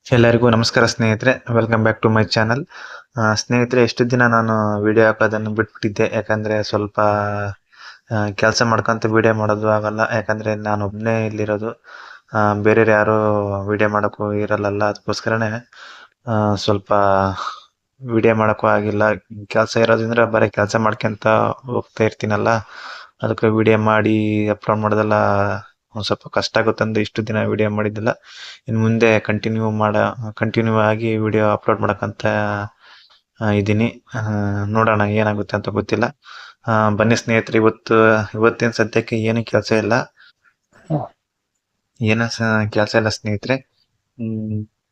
ಎಲ್ಲರಿಗೂ ನಮಸ್ಕಾರ ಸ್ನೇಹಿತರೆ, welcome back to my channel. ಸ್ನೇಹಿತರೆ, ಎಷ್ಟು ದಿನ ನಾನು ವಿಡಿಯೋ ಹಾಕೋದನ್ನು ಬಿಟ್ಬಿಟ್ಟಿದ್ದೆ. ಯಾಕಂದರೆ ಸ್ವಲ್ಪ ಕೆಲಸ ಮಾಡ್ಕೊಂತ ವಿಡಿಯೋ ಮಾಡೋದು ಆಗಲ್ಲ. ಯಾಕಂದರೆ ನಾನು ಒಬ್ಬನೇ ಇಲ್ಲಿರೋದು, ಬೇರೆಯವ್ರು ಯಾರೂ ವಿಡಿಯೋ ಮಾಡೋಕ್ಕೂ ಇರಲ್ಲಲ್ಲ. ಅದಕ್ಕೋಸ್ಕರನೇ ಸ್ವಲ್ಪ ವಿಡಿಯೋ ಮಾಡೋಕ್ಕೂ ಆಗಿಲ್ಲ. ಕೆಲಸ ಇರೋದ್ರಿಂದ ಬರೀ ಕೆಲಸ ಮಾಡ್ಕೊಂತ ಹೋಗ್ತಾ ಇರ್ತೀನಲ್ಲ, ಅದಕ್ಕೆ ವಿಡಿಯೋ ಮಾಡಿ ಅಪ್ಲೋಡ್ ಮಾಡೋದೆಲ್ಲ ಒಂದು ಸ್ವಲ್ಪ ಕಷ್ಟ ಆಗುತ್ತಂದು ಇಷ್ಟು ದಿನ ವಿಡಿಯೋ ಮಾಡಿದ್ದಿಲ್ಲ. ಇನ್ನು ಮುಂದೆ ಕಂಟಿನ್ಯೂ ಆಗಿ ವಿಡಿಯೋ ಅಪ್ಲೋಡ್ ಮಾಡಕ್ಕಂತ ಇದ್ದೀನಿ. ನೋಡೋಣ ಏನಾಗುತ್ತೆ ಅಂತ ಗೊತ್ತಿಲ್ಲ. ಬನ್ನಿ ಸ್ನೇಹಿತರೆ, ಇವತ್ತಿನ ಸದ್ಯಕ್ಕೆ ಏನು ಕೆಲಸ ಇಲ್ಲ. ಕೆಲಸ ಇಲ್ಲ ಸ್ನೇಹಿತರೆ.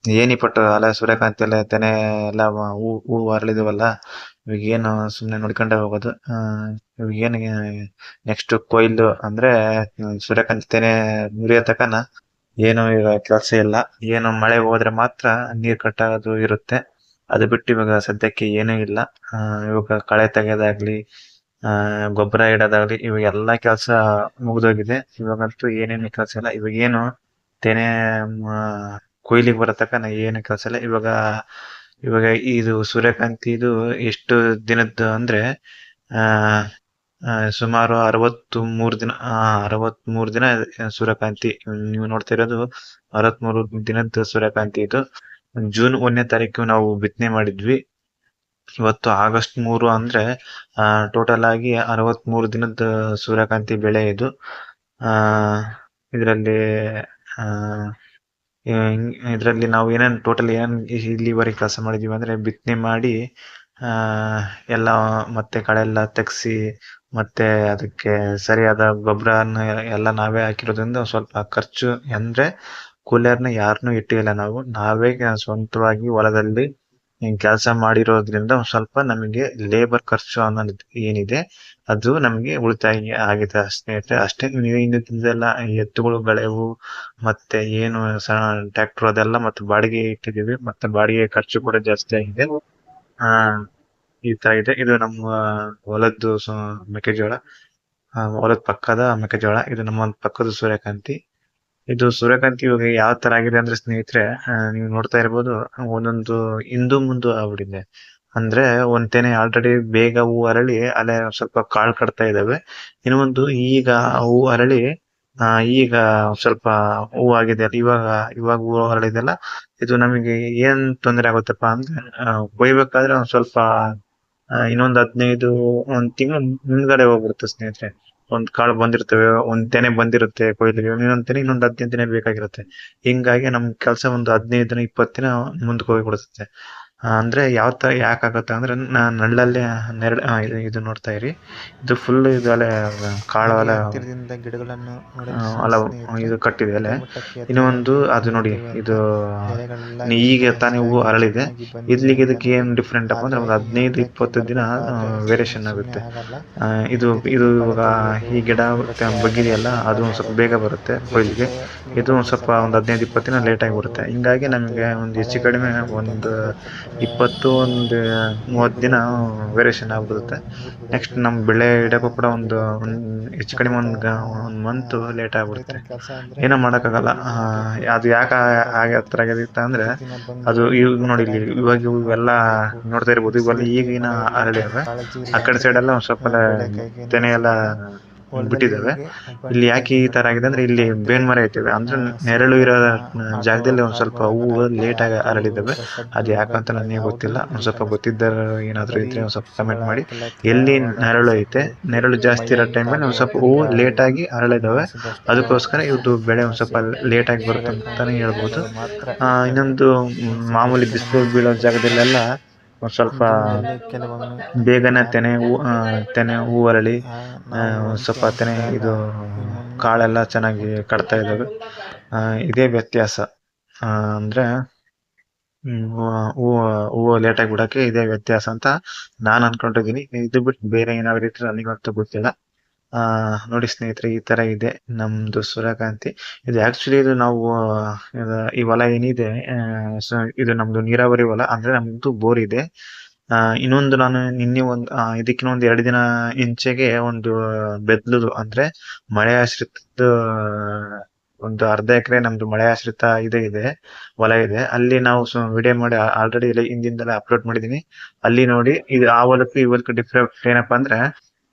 ಏನಿಪಟ್ಟು ಅಲ್ಲ, ಸೂರ್ಯಕಾಂತಿ ಎಲ್ಲ ತೆನೆ ಎಲ್ಲ ಹೂ ಅರಳಿದವಲ್ಲ, ಇವಾಗ ಏನು ಸುಮ್ಮನೆ ನೋಡ್ಕೊಂಡೆ ಹೋಗೋದು. ಇವಾಗ ಏನು ನೆಕ್ಸ್ಟ್ ಕೊಯ್ಲು ಅಂದ್ರೆ ಸೂರ್ಯಕಾಂತಿ ತೆನೆ ಮುರಿಯೋ ತಕನ ಏನು ಈಗ ಕೆಲಸ ಇಲ್ಲ. ಏನು ಮಳೆ ಹೋದ್ರೆ ಮಾತ್ರ ನೀರ್ ಕಟ್ಟೋದು ಇರುತ್ತೆ. ಅದು ಬಿಟ್ಟು ಇವಾಗ ಸದ್ಯಕ್ಕೆ ಏನೂ ಇಲ್ಲ. ಇವಾಗ ಕಳೆ ತೆಗೆಯೋದಾಗ್ಲಿ, ಗೊಬ್ಬರ ಇಡೋದಾಗ್ಲಿ, ಇವಾಗ ಎಲ್ಲಾ ಕೆಲಸ ಮುಗ್ದೋಗಿದೆ. ಇವಾಗಂತೂ ಏನೇನು ಕೆಲಸ ಇಲ್ಲ. ಇವಾಗ ಏನು ತೆನೆ ಕೊಯ್ಲಿಗೆ ಬರೋ ತನಕ ಏನು ಕೆಲಸ ಇಲ್ಲ. ಇವಾಗ ಇದು ಸೂರ್ಯಕಾಂತಿದು ಎಷ್ಟು ದಿನದ್ದು ಅಂದ್ರೆ ಆ ಸುಮಾರು 63 ದಿನ ಸೂರ್ಯಕಾಂತಿ. ನೀವು ನೋಡ್ತಾ ಇರೋದು 63 ದಿನದ ಸೂರ್ಯಕಾಂತಿ. ಇದು ಜೂನ್ 1ನೇ ತಾರೀಕು ನಾವು ಬಿತ್ತನೆ ಮಾಡಿದ್ವಿ. ಇವತ್ತು ಆಗಸ್ಟ್ 3 ಅಂದ್ರೆ ಟೋಟಲ್ ಆಗಿ 63 ದಿನದ ಸೂರ್ಯಕಾಂತಿ ಬೆಳೆ ಇದು. ಇದರಲ್ಲಿ ನಾವು ಟೋಟಲ್ ಇಲ್ಲಿವರೆಗೆ ಕೆಲಸ ಮಾಡಿದೀವಿ ಅಂದ್ರೆ, ಬಿತ್ತನೆ ಮಾಡಿ ಎಲ್ಲ ಮತ್ತೆ ಕಳೆ ಎಲ್ಲ ತೆಗ್ಸಿ ಮತ್ತೆ ಅದಕ್ಕೆ ಸರಿಯಾದ ಗೊಬ್ಬರನ ಎಲ್ಲ ನಾವೇ ಹಾಕಿರೋದ್ರಿಂದ ಸ್ವಲ್ಪ ಖರ್ಚು ಅಂದ್ರೆ, ಕೂಲಿಯರ್ನ ಯಾರನ್ನೂ ಇಟ್ಟಿಲ್ಲ. ನಾವೇ ಸ್ವಂತವಾಗಿ ಹೊಲದಲ್ಲಿ ಕೆಲಸ ಮಾಡಿರೋದ್ರಿಂದ ಸ್ವಲ್ಪ ನಮಗೆ ಲೇಬರ್ ಖರ್ಚು ಅನ್ನೋದು ಏನಿದೆ ಅದು ನಮಗೆ ಉಳಿತಾಯ ಆಗಿದೆ ಸ್ನೇಹಿತರೆ. ಅಷ್ಟೇ. ಇದೆಲ್ಲ ಎತ್ತುಗಳು ಗಳೆವು ಮತ್ತೆ ಏನು ಟ್ರ್ಯಾಕ್ಟರ್ ಅದೆಲ್ಲ ಮತ್ತೆ ಬಾಡಿಗೆ ಇಟ್ಟಿದೀವಿ. ಮತ್ತೆ ಬಾಡಿಗೆ ಖರ್ಚು ಕೂಡ ಜಾಸ್ತಿ ಆಗಿದೆ. ಈ ತರ ಇದೆ. ಇದು ನಮ್ಮ ಹೊಲದ್ದು ಮೆಕ್ಕೆಜೋಳ, ಹೊಲದ ಪಕ್ಕದ ಮೆಕ್ಕೆಜೋಳ. ಇದು ನಮ್ಮ ಪಕ್ಕದ ಸೂರ್ಯಕಾಂತಿ. ಇದು ಸೂರ್ಯಕಾಂತಿ ಇವಾಗ ಯಾವ ತರ ಆಗಿದೆ ಅಂದ್ರೆ ಸ್ನೇಹಿತರೆ, ನೀವು ನೋಡ್ತಾ ಇರ್ಬೋದು, ಒಂದೊಂದು ಹಿಂದು ಮುಂದು ಆಗ್ಬಿಟ್ಟಿದೆ. ಅಂದ್ರೆ ಒಂದ್ ತೆನೆ ಆಲ್ರೆಡಿ ಬೇಗ ಹೂ ಅರಳಿ ಅಲ್ಲೇ ಸ್ವಲ್ಪ ಕಾಳು ಕಟ್ತಾ ಇದಾವೆ. ಇನ್ನೊಂದು ಈಗ ಹೂ ಅರಳಿ ಈಗ ಸ್ವಲ್ಪ ಹೂ ಆಗಿದೆ. ಇವಾಗ ಹೂ ಅರಳಿದೆಲ್ಲ. ಇದು ನಮಗೆ ಏನ್ ತೊಂದರೆ ಆಗುತ್ತಪ್ಪ ಅಂದ್ರೆ, ಕೊಯ್ಬೇಕಾದ್ರೆ ಒಂದ್ ಸ್ವಲ್ಪ ಇನ್ನೊಂದ್ 15 ಒಂದ್ ತಿಂಗಳು ಮುಂದ್ಗಡೆ ಹೋಗ್ಬಿಡುತ್ತೆ ಸ್ನೇಹಿತರೆ. ಒಂದ್ ಕಾಳು ಬಂದಿರ್ತವೆ, ಒಂದ್ ತೆನೆ ಬಂದಿರುತ್ತೆ ಕೊಯ್ಲಿಗೆ, ಇನ್ನೊಂದ್ ತೆನೆ ಇನ್ನೊಂದ್ 15 ದಿನ ಬೇಕಾಗಿರುತ್ತೆ. ಹಿಂಗಾಗಿ ನಮ್ ಕೆಲಸ ಒಂದು 15 ದಿನ 20 ದಿನ ಮುಂದಕ್ಕೆ ಹೋಗ್ಬಿಡುತ್ತೆ. ಅಂದ್ರೆ ಯಾಕಾಗತ್ತೆ ಅಂದ್ರೆ, ನಳ್ಳಲ್ಲೇ ಇದು ನೋಡ್ತಾ ಇರಿ. ಇದು ಫುಲ್ ಇದು ಅಲೆ ಕಾಳು ಅಲೆ ಗಿಡಗಳನ್ನು ಅಲ್ಲ ಇದು ಕಟ್ಟಿದೆ ಅಲೆ. ಇನ್ನೊಂದು ಅದು ನೋಡಿ, ಇದು ಈಗ ತಾನೇ ಹೂವು ಅರಳಿದೆ. ಇದಕ್ಕೆ ಏನ್ ಡಿಫ್ರೆಂಟ್ ಅಪ್ಪ ಅಂದ್ರೆ, ಒಂದು 15-20 ದಿನ ವೇರಿಯೇಷನ್ ಆಗುತ್ತೆ. ಇದು ಇವಾಗ ಈ ಗಿಡ ಬಗ್ಗಿದೆಯಲ್ಲ, ಅದು ಒಂದ್ ಸ್ವಲ್ಪ ಬೇಗ ಬರುತ್ತೆ ಕೊಯ್ಲಿಗೆ. ಇದು ಒಂದ್ ಸ್ವಲ್ಪ ಒಂದು 15-20 ದಿನ ಲೇಟ್ ಆಗಿ ಬರುತ್ತೆ. ಹಿಂಗಾಗಿ ನಮ್ಗೆ ಒಂದು ಹೆಚ್ಚು ಕಡಿಮೆ ಒಂದು 20-30 ದಿನ ವೇರಿಯೇಷನ್ ಆಗ್ಬಿಡುತ್ತೆ. ನೆಕ್ಸ್ಟ್ ನಮ್ ಬೆಳೆ ಇಡಕ್ಕೂ ಕೂಡ ಒಂದು ಹೆಚ್ಚು ಕಡಿಮೆ ಒಂದ್ ಮಂತ್ ಲೇಟ್ ಆಗ್ಬಿಡುತ್ತೆ. ಏನೋ ಮಾಡಕ್ಕಾಗಲ್ಲ. ಅದು ಯಾಕೆ ಆ ತರ ಆಗಿರುತ್ತೆ ಅಂದ್ರೆ, ಅದು ಈಗ ನೋಡಿ, ಇವಾಗ ಇವೆಲ್ಲ ನೋಡ್ತಾ ಇರ್ಬೋದು, ಇವೆಲ್ಲ ಈಗಿನ ಅರಳಿವೆ. ಆ ಕಡೆ ಸೈಡ್ ಎಲ್ಲ ಒಂದ್ ಸ್ವಲ್ಪ ತೆನೆ ಎಲ್ಲ ಬಿಟ್ಟಿದ್ದಾವೆ. ಇಲ್ಲಿ ಯಾಕೆ ಈ ತರ ಆಗಿದೆ ಅಂದ್ರೆ, ಇಲ್ಲಿ ಬೇವಿನ ಮರ ಐತಿವೆ. ಅಂದ್ರೆ ನೆರಳು ಇರೋ ಜಾಗದಲ್ಲಿ ಒಂದ್ ಸ್ವಲ್ಪ ಹೂವು ಲೇಟ್ ಆಗಿ ಅರಳಿದಾವೆ. ಅದ್ ಯಾಕಂತ ನನಗೆ ಗೊತ್ತಿಲ್ಲ. ಒಂದ್ ಸ್ವಲ್ಪ ಗೊತ್ತಿದ್ದರು ಏನಾದ್ರು ಇದ್ರೆ ಒಂದ್ ಸ್ವಲ್ಪ ಕಮೆಂಟ್ ಮಾಡಿ. ಎಲ್ಲಿ ನೆರಳು ಐತೆ, ನೆರಳು ಜಾಸ್ತಿ ಇರೋ ಟೈಮಲ್ಲಿ ಒಂದ್ ಸ್ವಲ್ಪ ಹೂವು ಲೇಟ್ ಆಗಿ ಅರಳಿದಾವೆ. ಅದಕ್ಕೋಸ್ಕರ ಇವ್ದು ಬೆಳೆ ಒಂದ್ ಸ್ವಲ್ಪ ಲೇಟ್ ಆಗಿ ಬರುತ್ತೆ ಅಂತಾನೆ ಹೇಳ್ಬೋದು. ಇನ್ನೊಂದು, ಮಾಮೂಲಿ ಬಿಸಿಲು ಬೀಳೋ ಜಾಗದಲ್ಲೆಲ್ಲ ಒಂದ್ ಸ್ವಲ್ಪ ಬೇಗನೆ ತೆನೆ ಹೂ ಅರಳಿ ಸ್ವಲ್ಪ ತೆನೆ ಇದು ಕಾಳೆಲ್ಲ ಚೆನ್ನಾಗಿ ಕಟ್ತಾ ಇದ್ದಾವೆ. ಇದೇ ವ್ಯತ್ಯಾಸ. ಅಂದ್ರೆ ಹೂವು ಲೇಟಾಗಿ ಬಿಡಕ್ಕೆ ಇದೇ ವ್ಯತ್ಯಾಸ ಅಂತ ನಾನ್ ಅನ್ಕೊಂಡಿದೀನಿ. ಇದು ಬಿಟ್ಟು ಬೇರೆ ಏನಾದ್ರು ಇದ್ರೆ ನನಗಂತೂ ಗೊತ್ತಿಲ್ಲ. ನೋಡಿ ಸ್ನೇಹಿತರೆ, ಈ ತರ ಇದೆ ನಮ್ದು ಸೂರ್ಯಕಾಂತಿ. ಇದು ಆಕ್ಚುಲಿ ಇದು ನಾವು ಈ ಹೊಲ ಏನಿದೆ, ಇದು ನಮ್ದು ನೀರಾವರಿ ಹೊಲ. ಅಂದ್ರೆ ನಮ್ದು ಬೋರ್ ಇದೆ. ಇನ್ನೊಂದು, ನಾನು ನಿನ್ನೆ ಇದಕ್ಕಿನ ಒಂದ್ 2 ದಿನ ಇಂಚೆಗೆ ಒಂದು ಬೆದ್ಲುದು ಅಂದ್ರೆ ಮಳೆ ಆಶ್ರಿತ ಒಂದು ಅರ್ಧ ಎಕರೆ ನಮ್ದು ಮಳೆ ಆಶ್ರಿತ ಇದೆ ಹೊಲ ಇದೆ. ಅಲ್ಲಿ ನಾವು ವಿಡಿಯೋ ಮಾಡಿ ಆಲ್ರೆಡಿ ಹಿಂದಿಂದೆಲ್ಲ ಅಪ್ಲೋಡ್ ಮಾಡಿದೀನಿ. ಅಲ್ಲಿ ನೋಡಿ ಇದು ಆ ಹೊಲಕ್ಕೂ ಈ ಹೊಲಕ್ಕೂ ಡಿಫ್ರೆಂಟ್ ಏನಪ್ಪಾ ಅಂದ್ರೆ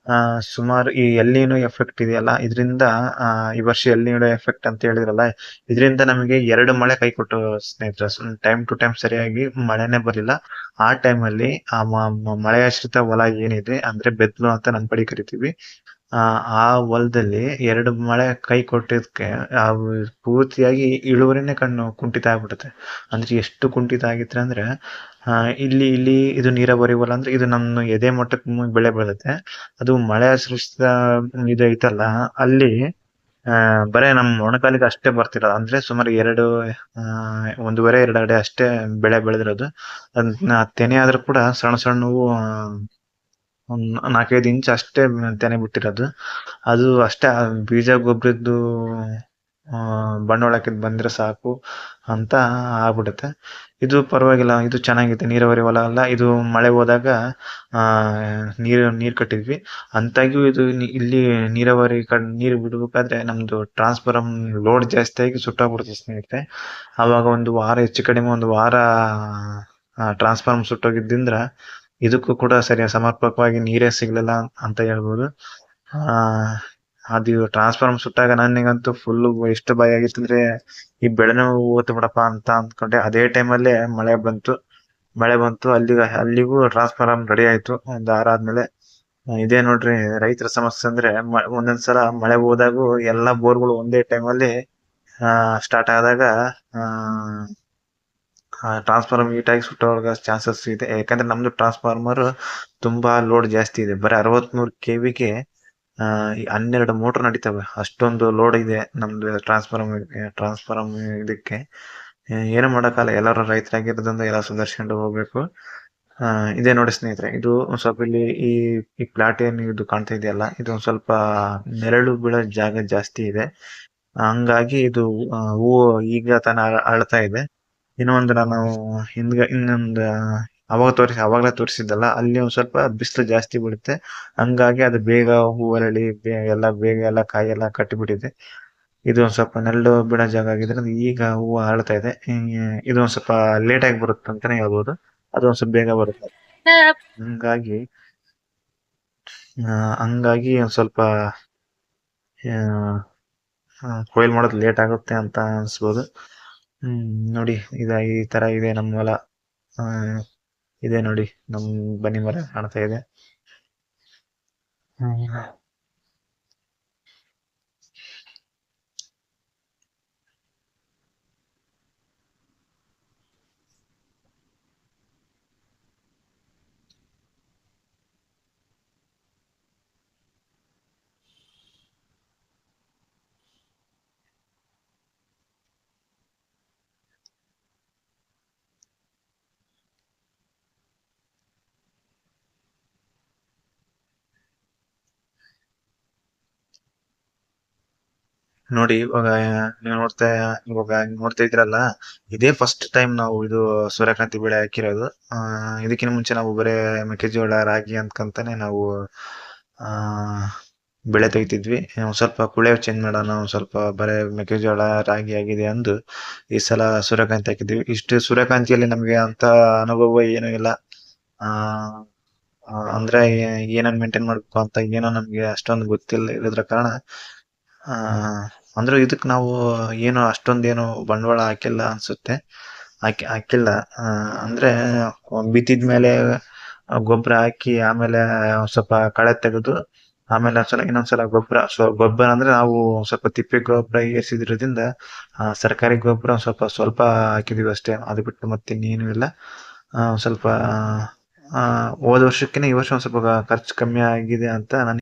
ಸುಮಾರು ಈ ಎಲ್ನಿನೋ ಎಫೆಕ್ಟ್ ಇದೆಯಲ್ಲ ಇದರಿಂದ ಈ ವರ್ಷ ಎಲ್ನಿನೋ ಎಫೆಕ್ಟ್ ಅಂತ ಹೇಳಿದ್ರಲ್ಲ ಇದರಿಂದ ನಮಗೆ 2 ಮಳೆ ಕೈ ಕೊಟ್ಟು ಸ್ನೇಹಿತರೆ. ಟೈಮ್ ಟು ಟೈಮ್ ಸರಿಯಾಗಿ ಮಳೆನೇ ಬರಲಿಲ್ಲ. ಆ ಟೈಮಲ್ಲಿ ಮಳೆಯಾಶ್ರಿತ ಹೊಲ ಏನಿದೆ ಅಂದ್ರೆ ಬೆದ್ಲು ಅಂತ ನಮ್ಮ ಕಡೆ ಕರಿತೀವಿ. ಆ ಹೊಲದಲ್ಲಿ 2 ಮಳೆ ಕೈ ಕೊಟ್ಟಿದ್ಕೆ ಪೂರ್ತಿಯಾಗಿ ಇಳುವರಿನೇ ಕುಂಠಿತ ಆಗ್ಬಿಡುತ್ತೆ. ಅಂದ್ರೆ ಎಷ್ಟು ಕುಂಠಿತ ಆಗಿತ್ತು ಅಂದ್ರೆ ಇಲ್ಲಿ ಇದು ನೀರಾವರಿ ಹೊಲ ಅಂದ್ರೆ ಇದು ನಮ್ಮ ಎದೆ ಮಟ್ಟಕ್ಕೆ ಬೆಳೆ ಬೆಳೆಯುತ್ತೆ. ಅದು ಮಳೆ ಆಶ್ರಿತ ಇದು ಐತಲ್ಲ ಅಲ್ಲಿ ಬರೇ ನಮ್ ಮೊಣಕಾಲಿಗೆ ಅಷ್ಟೇ ಬರ್ತಿರೋದು. ಅಂದ್ರೆ ಸುಮಾರು 1.5-2 ಅಡಿ ಅಷ್ಟೇ ಬೆಳೆ ಬೆಳೆದಿರೋದು. ತೆನೆ ಆದ್ರೂ ಕೂಡ ಸಣ್ಣ ಸಣ್ಣವು 4-5 ಇಂಚ್ ಅಷ್ಟೇ ತೆನೆ ಬಿಟ್ಟಿರೋದು. ಅದು ಅಷ್ಟೇ ಬೀಜ ಗೊಬ್ಬರದ್ದು ಬಂಡವಾಳ ಹಾಕಿದ್ ಬಂದ್ರೆ ಸಾಕು ಅಂತ ಆಗ್ಬಿಡುತ್ತೆ. ಇದು ಪರವಾಗಿಲ್ಲ, ಇದು ಚೆನ್ನಾಗಿದೆ. ನೀರಾವರಿ ಹೊಲ ಅಲ್ಲ, ಇದು ಮಳೆ ಹೋದಾಗ ನೀರ್ ಕಟ್ಟಿದ್ವಿ. ಅಂತಾಗ್ಯೂ ಇದು ಇಲ್ಲಿ ನೀರಾವರಿ ನೀರು ಬಿಡ್ಬೇಕಾದ್ರೆ ನಮ್ದು ಟ್ರಾನ್ಸ್ಫಾರಂ ಲೋಡ್ ಜಾಸ್ತಿ ಆಗಿ ಸುಟ್ಟೋಗ್ಬಿಡುತ್ತೆ ಸ್ನೇಹಿತರೆ. ಅವಾಗ ಒಂದು ವಾರ ಹೆಚ್ಚು ಕಡಿಮೆ ಒಂದು ವಾರ ಟ್ರಾನ್ಸ್ಫಾರ್ಮ್ ಸುಟ್ಟೋಗಿದ್ದಿಂದ ಇದಕ್ಕೂ ಕೂಡ ಸಮರ್ಪಕವಾಗಿ ನೀರೇ ಸಿಗ್ಲಿಲ್ಲ ಅಂತ ಹೇಳ್ಬೋದು. ಅದು ಟ್ರಾನ್ಸ್ಫಾರ್ಮ್ ಸುಟ್ಟಾಗ ನನಗಂತೂ ಫುಲ್ ಎಷ್ಟು ಭಯ ಆಗಿತ್ತು ಅಂದ್ರೆ ಈ ಬೆಳೆನೂ ಹೋತು ಬಿಡಪ್ಪ ಅಂತ ಅಂದ್ಕೊಂಡೆ. ಅದೇ ಟೈಮಲ್ಲೇ ಮಳೆ ಬಂತು. ಅಲ್ಲಿಗೂ ಟ್ರಾನ್ಸ್ಫಾರ್ಮ್ ರೆಡಿ ಆಯ್ತು ಒಂದು ವಾರ ಆದ್ಮೇಲೆ. ಇದೇ ನೋಡ್ರಿ ರೈತರ ಸಮಸ್ಯೆ ಅಂದ್ರೆ ಒಂದೊಂದ್ಸಲ ಮಳೆ ಹೋದಾಗೂ ಎಲ್ಲಾ ಬೋರ್ಗಳು ಒಂದೇ ಟೈಮಲ್ಲಿ ಸ್ಟಾರ್ಟ್ ಆದಾಗ ಟ್ರಾನ್ಸ್ಫಾರ್ಮರ್ ಹೀಟ್ ಆಗಿ ಸುಟ್ಟೋಗ ಚಾನ್ಸಸ್ ಇದೆ. ಯಾಕಂದ್ರೆ ನಮ್ದು ಟ್ರಾನ್ಸ್ಫಾರ್ಮರ್ ತುಂಬಾ ಲೋಡ್ ಜಾಸ್ತಿ ಇದೆ. ಬರೀ 63 KVಗೆ 12 ಮೋಟರ್ ನಡೀತವೆ. ಅಷ್ಟೊಂದು ಲೋಡ್ ಇದೆ ನಮ್ದು ಟ್ರಾನ್ಸ್ಫಾರ್ಮರ್ ಇದಕ್ಕೆ. ಏನು ಮಾಡಕ್ಕಾಗಲ್ಲ, ಎಲ್ಲರೂ ರೈತರಾಗಿರೋದ್ರಿಂದ ಎಲ್ಲ ಸುಧಾರಿಸ್ಕೊಂಡು ಹೋಗ್ಬೇಕು. ಇದೇ ನೋಡಿ ಸ್ನೇಹಿತರೆ, ಇದು ಒಂದ್ ಸ್ವಲ್ಪ ಇಲ್ಲಿ ಈ ಪ್ಲಾಟ್ ಏನ್ ಇದು ಕಾಣ್ತಾ ಇದೆಯಲ್ಲ, ಇದು ಒಂದ್ ಸ್ವಲ್ಪ ನೆರಳು ಬೀಳೋ ಜಾಗ ಜಾಸ್ತಿ ಇದೆ. ಹಂಗಾಗಿ ಇದು ಹೂವು ಈಗ ತಾನ ಅಳ್ತಾ ಇದೆ. ಇನ್ನೊಂದು ನಾನು ಇನ್ನೊಂದು ಅವಾಗಲೇ ತೋರಿಸಿದ್ದಲ್ಲ, ಅಲ್ಲಿ ಒಂದ್ ಸ್ವಲ್ಪ ಬಿಸಿಲು ಜಾಸ್ತಿ ಬೀಳುತ್ತೆ. ಹಂಗಾಗಿ ಅದು ಬೇಗ ಹೂವರಳಿ ಬೇಗ ಎಲ್ಲ ಕಾಯಿ ಎಲ್ಲ ಕಟ್ಟಿಬಿಟ್ಟಿದೆ. ಇದು ಒಂದ್ ಸ್ವಲ್ಪ ನೆರಳು ಬಿಡೋ ಜಾಗ ಆಗಿದ್ರೆ ಈಗ ಹೂವು ಅರಳ್ತಾ ಇದೆ. ಇದು ಒಂದ್ ಸ್ವಲ್ಪ ಲೇಟ್ ಆಗಿ ಬರುತ್ತೆ ಅಂತಾನೆ ಹೇಳ್ಬೋದು. ಅದು ಒಂದ್ ಸ್ವಲ್ಪ ಬೇಗ ಬರುತ್ತೆ. ಹಂಗಾಗಿ ಒಂದ್ ಸ್ವಲ್ಪ ಕೊಯ್ಲ್ ಮಾಡೋದು ಲೇಟ್ ಆಗುತ್ತೆ ಅಂತ ಅನ್ಸ್ಬೋದು. ನೋಡಿ ಈ ತರ ಇದೆ ನಮ್ಮ ಹೊಲ. ಇದೆ ನೋಡಿ ನಮ್ ಬನ್ನಿ ಮರ ಕಾಣ್ತಾ ಇದೆ. ನೋಡಿ ಇವಾಗ ನೋಡ್ತಾ ಇದ್ರಲ್ಲ, ಇದೇ ಫಸ್ಟ್ ಟೈಮ್ ನಾವು ಇದು ಸೂರ್ಯಕಾಂತಿ ಬೆಳೆ ಹಾಕಿರೋದು. ಇದಕ್ಕಿಂತ ಮುಂಚೆ ನಾವು ಬರೇ ಮೆಕ್ಕೆಜೋಳ, ರಾಗಿ ಅಂತಾನೆ ನಾವು ಬೆಳೆ ತೆಗಿತಿದ್ವಿ. ಸ್ವಲ್ಪ ಕುಳೆ ಚೇಂಜ್ ಮಾಡೋಣ, ಸ್ವಲ್ಪ ಬರೇ ಮೆಕ್ಕೆಜೋಳ, ರಾಗಿ ಆಗಿದೆ ಅಂದು ಈ ಸಲ ಸೂರ್ಯಕಾಂತಿ ಹಾಕಿದ್ವಿ. ಇಷ್ಟು ಸೂರ್ಯಕಾಂತಿಯಲ್ಲಿ ನಮ್ಗೆ ಅಂತ ಅನುಭವ ಏನೂ ಇಲ್ಲ. ಅಂದ್ರೆ ಏನನ್ನ ಮೇಂಟೈನ್ ಮಾಡ್ಬೇಕು ಅಂತ ಏನೋ ನಮ್ಗೆ ಅಷ್ಟೊಂದು ಗೊತ್ತಿಲ್ಲ ಇರೋದ್ರ ಕಾರಣ ಅಂದ್ರೆ ಇದಕ್ ನಾವು ಏನು ಅಷ್ಟೊಂದೇನು ಬಂಡವಾಳ ಹಾಕಿಲ್ಲ ಅನ್ಸುತ್ತೆ. ಹಾಕಿಲ್ಲ ಅಂದ್ರೆ ಬಿತ್ತಿದ್ಮೇಲೆ ಗೊಬ್ಬರ ಹಾಕಿ ಆಮೇಲೆ ಸ್ವಲ್ಪ ಕಳೆ ತೆಗೆದು ಆಮೇಲೆ ಇನ್ನೊಂದ್ಸಲ ಗೊಬ್ಬರ ಅಂದ್ರೆ ನಾವು ಸ್ವಲ್ಪ ತಿಪ್ಪೆ ಗೊಬ್ಬರ ಏರ್ಸಿದ್ರಿಂದ ಸರ್ಕಾರಿ ಗೊಬ್ಬರ ಸ್ವಲ್ಪ ಹಾಕಿದೀವಿ ಅಷ್ಟೇ. ಅದು ಬಿಟ್ಟು ಮತ್ತೆ ಇನ್ನೇನು ಇಲ್ಲ. ಸ್ವಲ್ಪ ಹೋದ ವರ್ಷಕ್ಕಿಂತ ಈ ವರ್ಷ ಒಂದ್ ಸ್ವಲ್ಪ ಖರ್ಚು ಕಮ್ಮಿ ಆಗಿದೆ ಅಂತ